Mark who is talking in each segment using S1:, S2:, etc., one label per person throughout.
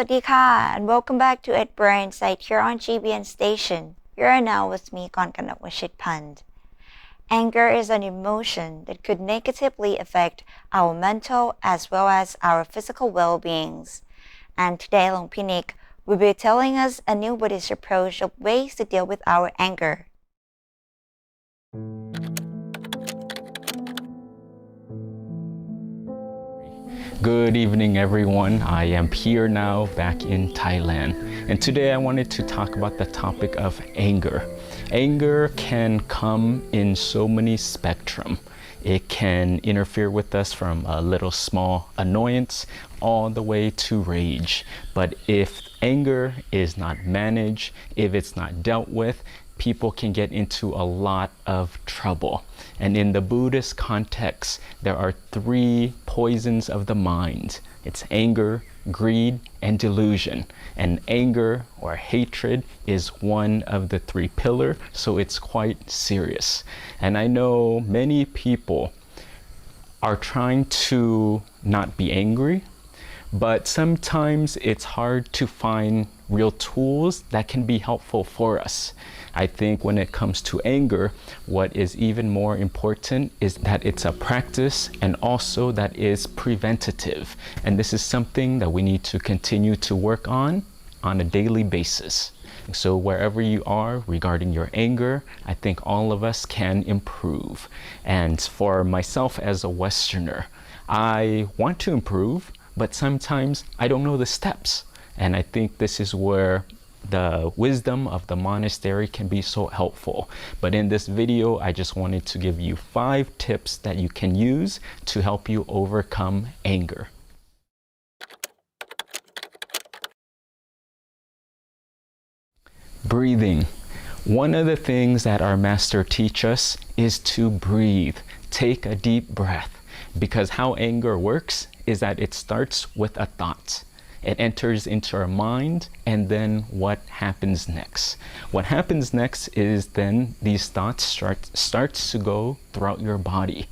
S1: วัสดีค่ะ and welcome back to Ed Brain Site here on GBN Station. You are now with me, Konkanak Washit Pand. Anger is an emotion that could negatively affect our mental as well as our physical well-beings. And today, Long Pinik will be telling us a new Buddhist approach of ways to deal with our anger.
S2: Good evening, everyone. I am here now back in Thailand, and today I wanted to talk about the topic of anger. Anger can come in so many spectrum. It can interfere with us from a little small annoyance all the way to rage. But if anger is not managed, if it's not dealt with, people can get into a lot of trouble. And in the Buddhist context, there are three poisons of the mind. It's anger, greed, and delusion. And anger or hatred is one of the three pillars, so it's quite serious. And I know many people are trying to not be angry, but sometimes it's hard to find real tools that can be helpful for us. I think when it comes to anger, what is even more important is that it's a practice and also that is preventative. And this is something that we need to continue to work on a daily basis. So wherever you are regarding your anger, I think all of us can improve. And for myself as a Westerner, I want to improve, but sometimes I don't know the steps. And I think this is where the wisdom of the monastery can be so helpful. But in this video, I just wanted to give you 5 tips that you can use to help you overcome anger. Breathing. One of the things that our master teach us is to breathe. Take a deep breath. Because how anger works is that it starts with a thought. It enters into our mind, and then what happens next? What happens next is then these thoughts starts to go throughout your body.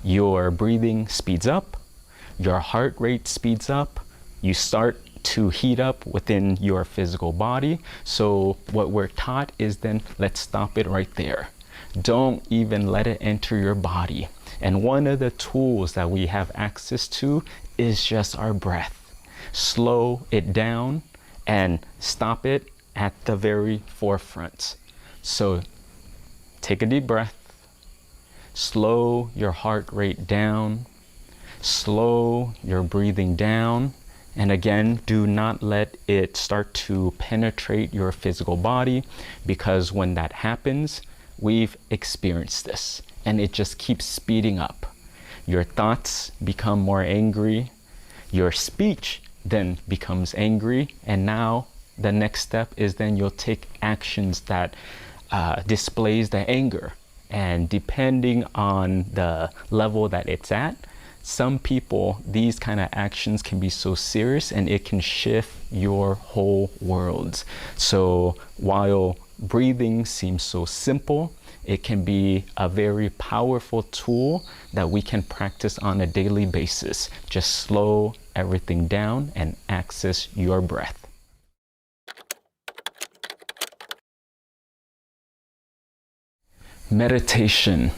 S2: Your breathing speeds up, your heart rate speeds up, you start to heat up within your physical body. So what we're taught is then let's stop it right there. Don't even let it enter your body. And one of the tools that we have access to is just our breath. Slow it down and stop it at the very forefront. So take a deep breath, slow your heart rate down, slow your breathing down, and again, do not let it start to penetrate your physical body, because when that happens, we've experienced this and it just keeps speeding up. Your thoughts become more angry, your speech then becomes angry, and now the next step is then you'll take actions that displays the anger. And depending on the level that it's at, some people, these kind of actions can be so serious and it can shift your whole world. So while breathing seems so simple, it can be a very powerful tool that we can practice on a daily basis. Just slow everything down and access your breath. Meditation.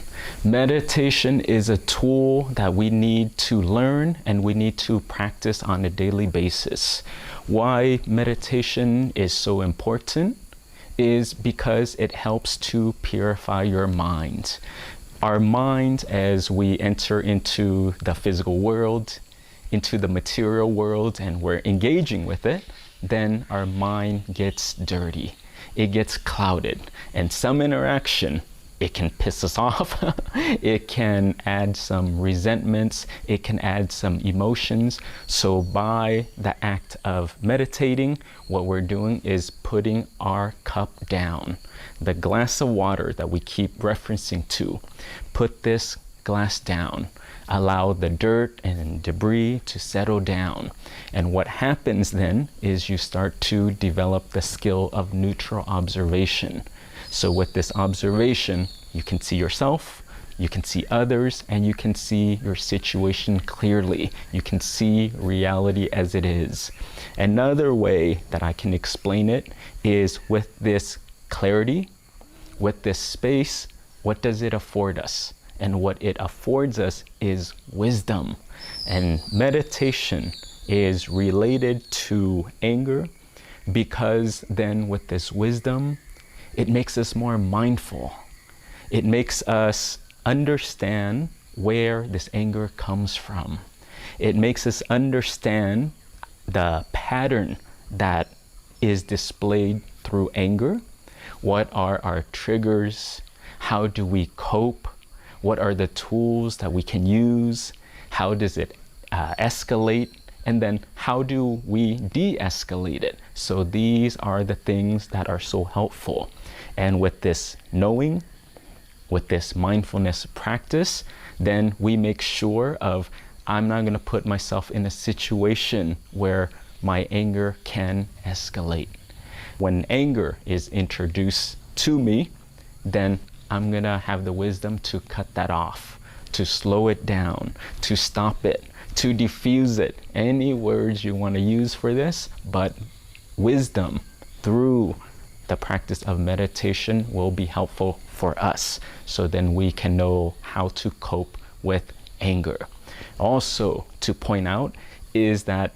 S2: Meditation is a tool that we need to learn and we need to practice on a daily basis. Why meditation is so important is because it helps to purify your mind. Our mind, as we enter into the physical world, into the material world, and we're engaging with it, then our mind gets dirty. It gets clouded. And some interaction, it can piss us off. It can add some resentments. It can add some emotions. So by the act of meditating, what we're doing is putting our cup down. The glass of water that we keep referencing to, put this glass down. Allow the dirt and debris to settle down. And what happens then is you start to develop the skill of neutral observation. So with this observation, you can see yourself, You can see others, and you can see your situation clearly. You can see reality as it is. Another way that I can explain it is with this clarity, with this space. What does it afford us? And what it affords us is wisdom. And meditation is related to anger, because then with this wisdom, it makes us more mindful. It makes us understand where this anger comes from. It makes us understand the pattern that is displayed through anger. What are our triggers? How do we cope? What are the tools that we can use? How does it escalate? And then how do we de-escalate it? So these are the things that are so helpful. And with this knowing, with this mindfulness practice, then we make sure of, I'm not going to put myself in a situation where my anger can escalate. When anger is introduced to me, then I'm going to have the wisdom to cut that off, to slow it down, to stop it, to diffuse it. Any words you want to use for this, but wisdom through the practice of meditation will be helpful for us. So then we can know how to cope with anger. Also, to point out is that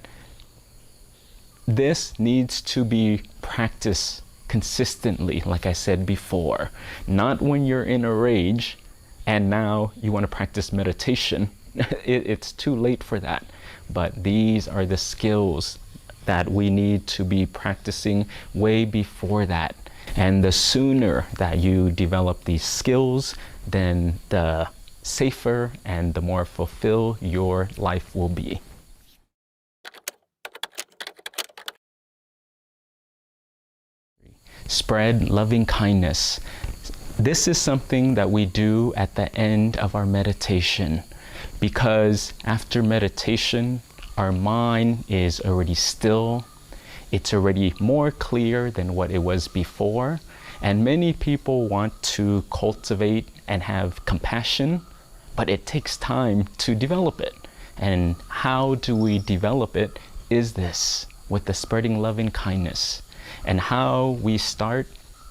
S2: this needs to be practiced consistently, like I said before. Not when you're in a rage and now you want to practice meditation. It's too late for that. But these are the skills that we need to be practicing way before that. And the sooner that you develop these skills, then the safer and the more fulfilled your life will be. Spread loving kindness. This is something that we do at the end of our meditation, because after meditation, our mind is already still. It's already more clear than what it was before. And many people want to cultivate and have compassion, but it takes time to develop it. And how do we develop it is this, with the spreading loving kindness. And how we start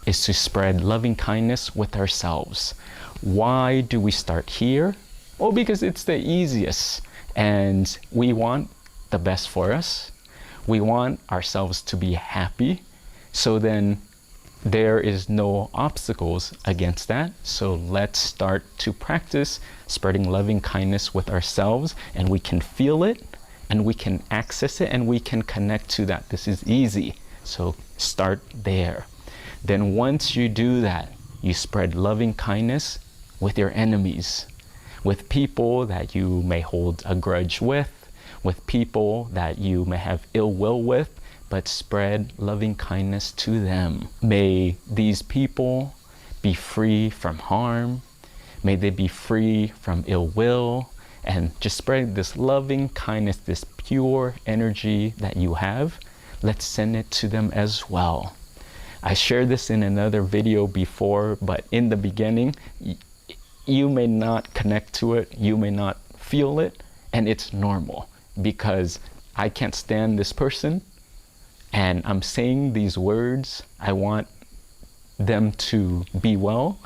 S2: is to spread loving kindness with ourselves. Why do we start here? Well, because it's the easiest, and we want the best for us. We want ourselves to be happy. So then there is no obstacles against that. So let's start to practice spreading loving kindness with ourselves, and we can feel it, and we can access it, and we can connect to that. This is easy. So start there. Then once you do that, you spread loving kindness with your enemies, with people that you may hold a grudge with people that you may have ill will with, but spread loving kindness to them. May these people be free from harm. May they be free from ill will, and just spread this loving kindness, this pure energy that you have. Let's send it to them as well. I shared this in another video before, but in the beginning, you may not connect to it, you may not feel it, and it's normal, because I can't stand this person, and I'm saying these words, I want them to be well,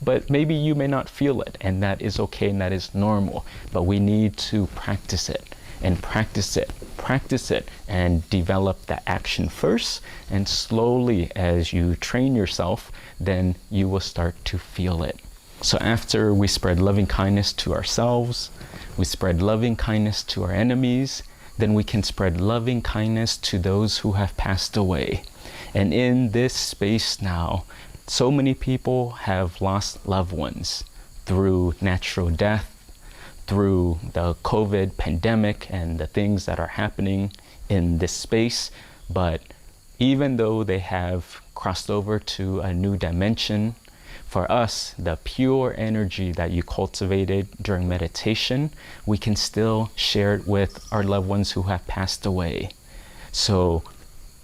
S2: but maybe you may not feel it, and that is okay, and that is normal. But we need to practice it, and practice it, and develop that action first, and slowly as you train yourself, then you will start to feel it. So after we spread loving kindness to ourselves, we spread loving kindness to our enemies, then we can spread loving kindness to those who have passed away. And in this space now, so many people have lost loved ones through natural death, through the COVID pandemic and the things that are happening in this space. But even though they have crossed over to a new dimension, for us, the pure energy that you cultivated during meditation, we can still share it with our loved ones who have passed away. So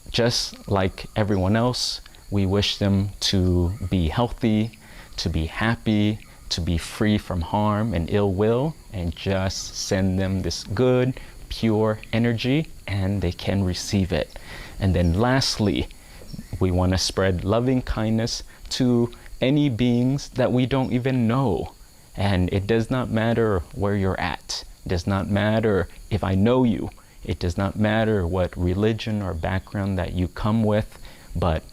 S2: just like everyone else, we wish them to be healthy, to be happy, to be free from harm and ill will, and just send them this good, pure energy, and they can receive it. And then lastly, we want to spread loving kindness to any beings that we don't even know. And it does not matter where you're at. It does not matter if I know you. It does not matter what religion or background that you come with, but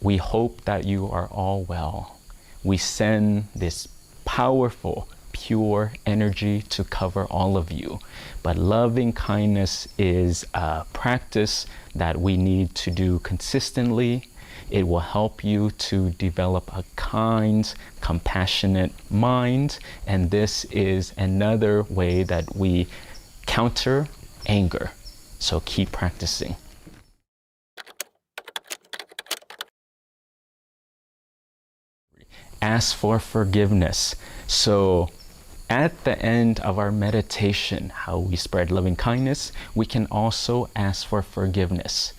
S2: we hope that you are all well. We send this powerful, pure energy to cover all of you. But loving kindness is a practice that we need to do consistently. It will help you to develop a kind, compassionate mind. And this is another way that we counter anger. So keep practicing. Ask for forgiveness. So at the end of our meditation, how we spread loving kindness, we can also ask for forgiveness.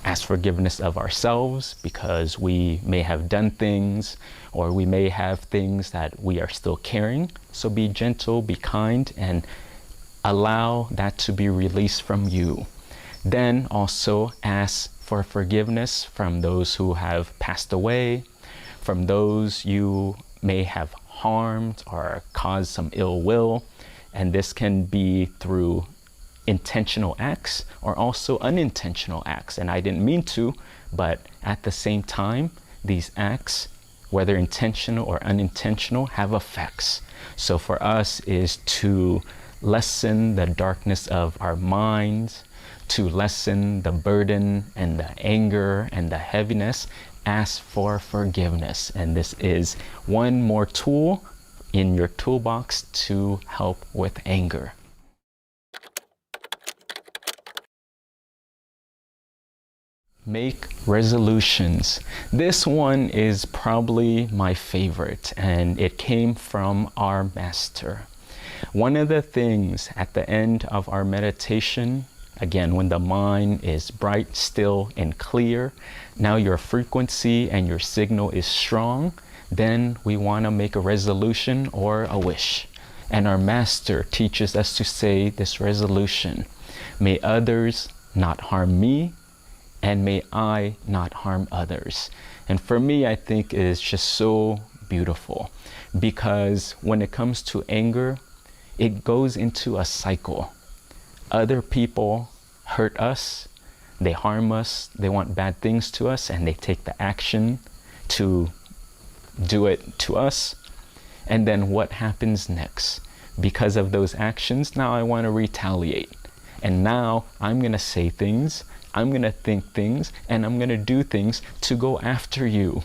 S2: Ask forgiveness of ourselves because we may have done things, or we may have things that we are still carrying. So be gentle, be kind, and allow that to be released from you. Then also ask for forgiveness from those who have passed away, from those you may have harmed or caused some ill will. And this can be through intentional acts or also unintentional acts. And I didn't mean to, but at the same time, these acts, whether intentional or unintentional, have effects. So for us is to lessen the darkness of our minds, to lessen the burden and the anger and the heaviness. Ask for forgiveness. And this is one more tool in your toolbox to help with anger. Make resolutions. This one is probably my favorite, and it came from our master. One of the things at the end of our meditation, again, when the mind is bright, still, and clear, now your frequency and your signal is strong, then we want to make a resolution or a wish. And our master teaches us to say this resolution: may others not harm me, and may I not harm others. And for me, I think it is just so beautiful, because when it comes to anger, it goes into a cycle. Other people hurt us, they harm us, they want bad things to us, and they take the action to do it to us. And then what happens next? Because of those actions, now I want to retaliate. And now I'm going to say things, I'm going to think things, and I'm going to do things to go after you.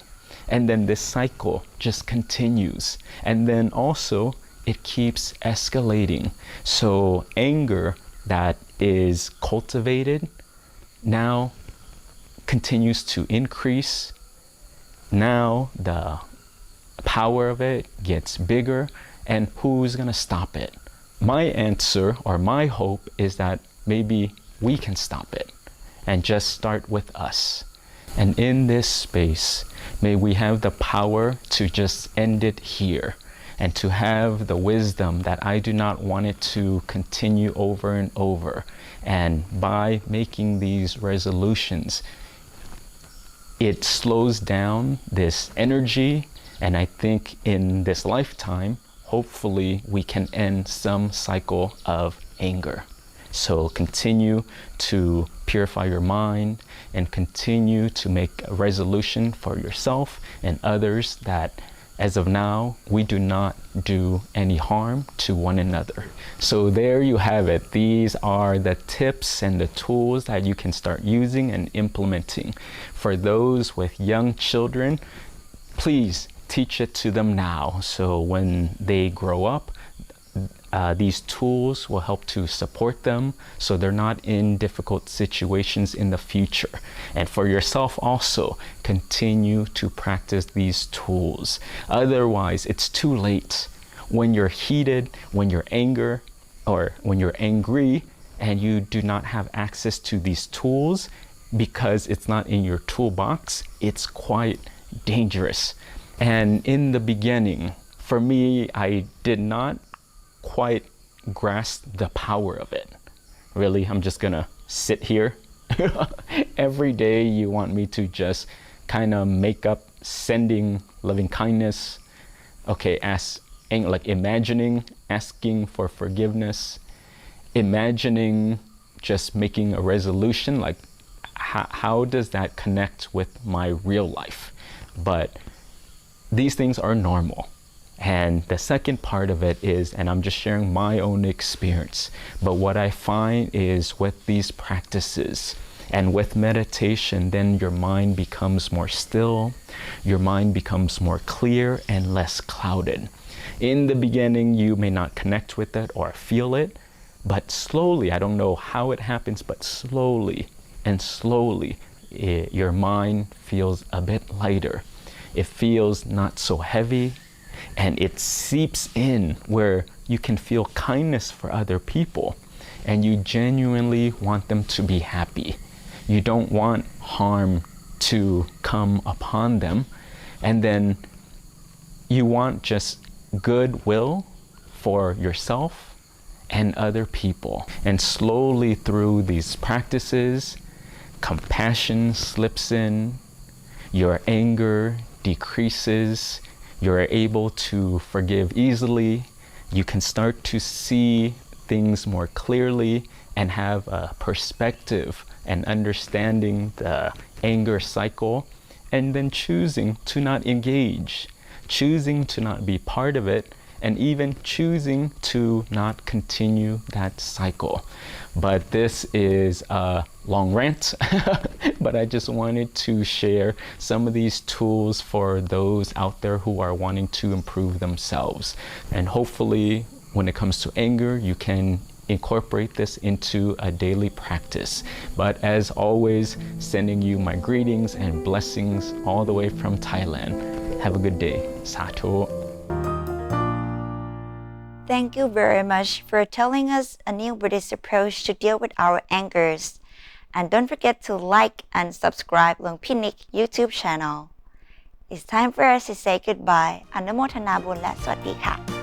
S2: And then this cycle just continues. And then also it keeps escalating. So anger that is cultivated now continues to increase. Now the power of it gets bigger, and who's going to stop it? My answer or my hope is that maybe we can stop it, and just start with us. And in this space, may we have the power to just end it here, and to have the wisdom that I do not want it to continue over and over. And by making these resolutions, it slows down this energy. And I think in this lifetime, hopefully we can end some cycle of anger. So continue to purify your mind and continue to make a resolution for yourself and others that as of now, we do not do any harm to one another. So there you have it. These are the tips and the tools that you can start using and implementing. For those with young children, please teach it to them now. So when they grow up, these tools will help to support them so they're not in difficult situations in the future. And for yourself also, continue to practice these tools. Otherwise, it's too late. When you're heated, when you're angry, and you do not have access to these tools because it's not in your toolbox, it's quite dangerous. And in the beginning, for me, I did not quite grasp the power of it. Really, I'm just gonna sit here. Every day you want me to just kind of make up sending loving kindness. Okay, like imagining asking for forgiveness, imagining just making a resolution, like how does that connect with my real life? But these things are normal. And the second part of it is, and I'm just sharing my own experience, but what I find is with these practices and with meditation, then your mind becomes more still, your mind becomes more clear and less clouded. In the beginning, you may not connect with it or feel it, but slowly, I don't know how it happens, but slowly and slowly, your mind feels a bit lighter. It feels not so heavy, and it seeps in where you can feel kindness for other people, and you genuinely want them to be happy. You don't want harm to come upon them, and then you want just goodwill for yourself and other people. And slowly through these practices, compassion slips in, your anger decreases, you're able to forgive easily, you can start to see things more clearly and have a perspective and understanding the anger cycle, and then choosing to not engage, choosing to not be part of it, and even choosing to not continue that cycle. But this is a long rant, but I just wanted to share some of these tools for those out there who are wanting to improve themselves. And hopefully, when it comes to anger, you can incorporate this into a daily practice. But as always, sending you my greetings and blessings all the way from Thailand. Have a good day. Satu.
S1: Thank you very much for telling us a new Buddhist approach to deal with our angers. And don't forget to like and subscribe Luang Pinik YouTube channel. It's time for us to say goodbye. อนุโมทนาบุญและสวัสดีค่ะ